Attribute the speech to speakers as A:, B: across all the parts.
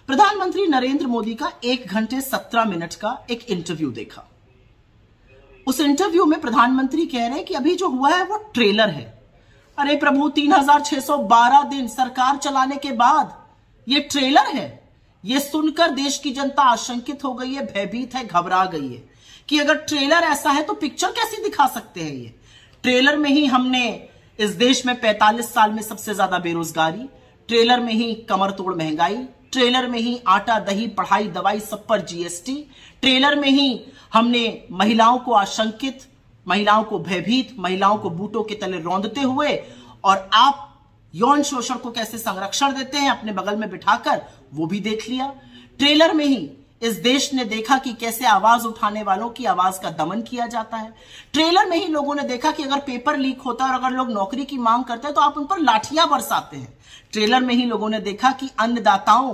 A: प्रधानमंत्री नरेंद्र मोदी का 1 घंटे 17 मिनट का एक इंटरव्यू देखा। उस इंटरव्यू में प्रधानमंत्री कह रहे हैं कि अभी जो हुआ है वो ट्रेलर है। अरे प्रभु, 3612 दिन सरकार चलाने के बाद ये ट्रेलर है। ये सुनकर देश की जनता आशंकित हो गई है, भयभीत है, घबरा गई है कि अगर ट्रेलर ऐसा है तो पिक्चर कैसी दिखा सकते हैं। ये ट्रेलर में ही हमने इस देश में 45 साल में सबसे ज्यादा बेरोजगारी, ट्रेलर में ही कमर तोड़ महंगाई, ट्रेलर में ही आटा दही पढ़ाई दवाई सब पर जीएसटी, ट्रेलर में ही हमने महिलाओं को आशंकित, महिलाओं को भयभीत, महिलाओं को बूटों के तले रौंदते हुए, और आप यौन शोषण को कैसे संरक्षण देते हैं अपने बगल में बिठाकर, वो भी देख लिया। ट्रेलर में ही इस देश ने देखा कि कैसे आवाज उठाने वालों की आवाज का दमन किया जाता है। ट्रेलर में ही लोगों ने देखा कि अगर पेपर लीक होता है और अगर लोग नौकरी की मांग करते हैं तो आप उन पर लाठियां बरसाते हैं। ट्रेलर में ही लोगों ने देखा कि अन्नदाताओं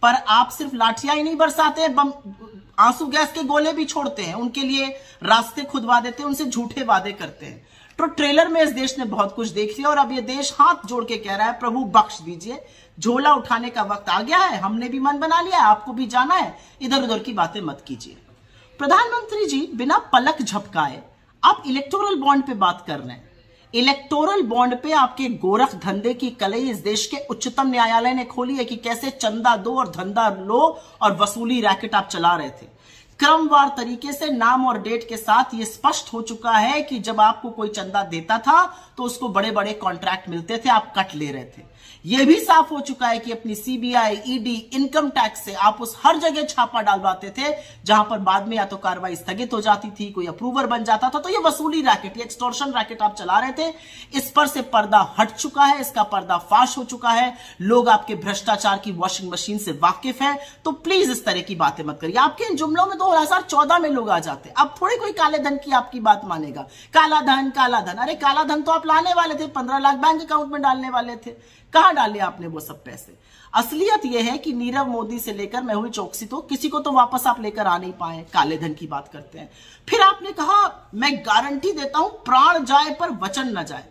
A: पर आप सिर्फ लाठियां ही नहीं बरसाते, बम आंसू गैस के गोले भी छोड़ते हैं, उनके लिए रास्ते खुदवा देते हैं, उनसे झूठे वादे करते हैं। तो ट्रेलर में इस देश ने बहुत कुछ देख लिया और अब ये देश हाथ जोड़ के कह रहा है, प्रभु बख्श दीजिए, झोला उठाने का वक्त आ गया है, हमने भी मन बना लिया है, आपको भी जाना है, इधर उधर की बातें मत कीजिए। प्रधानमंत्री जी बिना पलक झपकाए आप इलेक्टोरल बॉन्ड पे बात कर रहे हैं। इलेक्टोरल बॉन्ड पे आपके गोरख धंधे की कलई इस देश के उच्चतम न्यायालय ने खोली है कि कैसे चंदा दो और धंधा लो और वसूली रैकेट आप चला रहे थे। क्रमवार तरीके से नाम और डेट के साथ यह स्पष्ट हो चुका है कि जब आपको कोई चंदा देता था तो उसको बड़े बड़े कॉन्ट्रैक्ट मिलते थे, आप कट ले रहे थे। यह भी साफ हो चुका है कि अपनी सीबीआई, ईडी, इनकम टैक्स से आप उस हर जगह छापा डालवाते थे जहां पर बाद में या तो कार्रवाई स्थगित हो जाती थी, कोई अप्रूवर बन जाता था। तो यह वसूली रैकेट, ये एक्सटॉर्शन रैकेट आप चला रहे थे। इस पर से पर्दा हट चुका है, इसका पर्दा फाश हो चुका है। लोग आपके भ्रष्टाचार की वॉशिंग मशीन से वाकिफ है। तो प्लीज इस तरह की बातें मत करिए। आपके इन जुमलों में 2014 में लोग आ जाते, अब थोड़ी कोई काले धन की आपकी बात मानेगा। काला धन, काला धन, अरे काला धन तो आप लाने वाले थे, 15 लाख बैंक अकाउंट में डालने वाले थे, कहां डाले आपने वो सब पैसे। असलियत यह है कि नीरव मोदी से लेकर मेहुल चोकसी तो किसी को तो वापस आप लेकर आ नहीं पाए। काले धन की बात करते हैं। फिर आपने कहा मैं गारंटी देता हूं प्राण जाए पर वचन न जाए।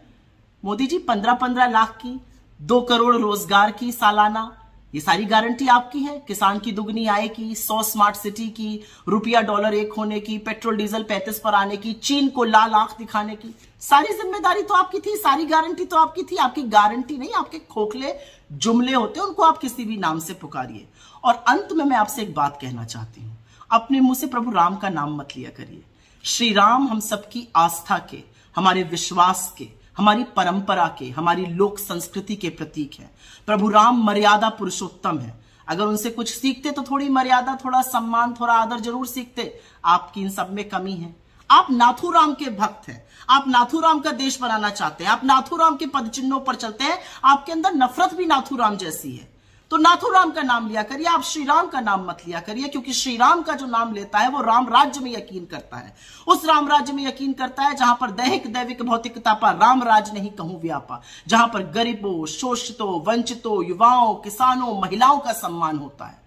A: मोदी जी 15-15 लाख की, 2 करोड़ रोजगार की सालाना, ये सारी गारंटी आपकी है। किसान की दुगनी आय की, 100 स्मार्ट सिटी की, रुपया डॉलर 1 होने की, पेट्रोल डीजल 35 पर आने की, चीन को लाल आंख दिखाने की, सारी जिम्मेदारी तो आपकी थी, सारी गारंटी तो आपकी थी। आपकी गारंटी नहीं, आपके खोखले जुमले होते हैं, उनको आप किसी भी नाम से पुकारिए। और अंत में मैं आपसे एक बात कहना चाहती हूं, अपने मुंह से प्रभु राम का नाम मत लिया करिए। श्री राम हम सबकी आस्था के, हमारे विश्वास के, हमारी परंपरा के, हमारी लोक संस्कृति के प्रतीक है। प्रभु राम मर्यादा पुरुषोत्तम है। अगर उनसे कुछ सीखते तो थोड़ी मर्यादा, थोड़ा सम्मान, थोड़ा आदर जरूर सीखते। आपकी इन सब में कमी है। आप नाथूराम के भक्त हैं, आप नाथूराम का देश बनाना चाहते हैं, आप नाथूराम के पदचिन्हों पर चलते हैं। आपके अंदर नफरत भी नाथूराम जैसी है। तो नाथूराम का नाम लिया करिए, आप श्री राम का नाम मत लिया करिए, क्योंकि श्री राम का जो नाम लेता है वो राम राज्य में यकीन करता है। उस राम राज्य में यकीन करता है जहां पर दैहिक दैविक भौतिकता पर राम राज्य नहीं कहूं व्यापा, जहां पर गरीबों, शोषितों, वंचितों, युवाओं, किसानों, महिलाओं का सम्मान होता है।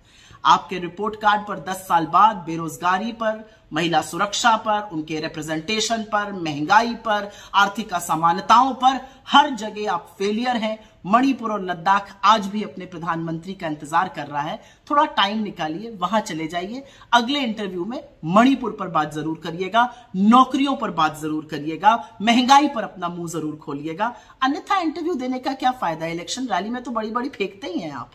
A: आपके रिपोर्ट कार्ड पर 10 साल बाद बेरोजगारी पर, महिला सुरक्षा पर, उनके रिप्रेजेंटेशन पर, महंगाई पर, आर्थिक असमानताओं पर, हर जगह आप फेलियर हैं। मणिपुर और लद्दाख आज भी अपने प्रधानमंत्री का इंतजार कर रहा है। थोड़ा टाइम निकालिए, वहां चले जाइए। अगले इंटरव्यू में मणिपुर पर बात जरूर करिएगा, नौकरियों पर बात जरूर करिएगा, महंगाई पर अपना मुंह जरूर खोलिएगा। अन्यथा इंटरव्यू देने का क्या फायदा? इलेक्शन रैली में तो बड़ी बड़ी फेंकते ही हैं आप।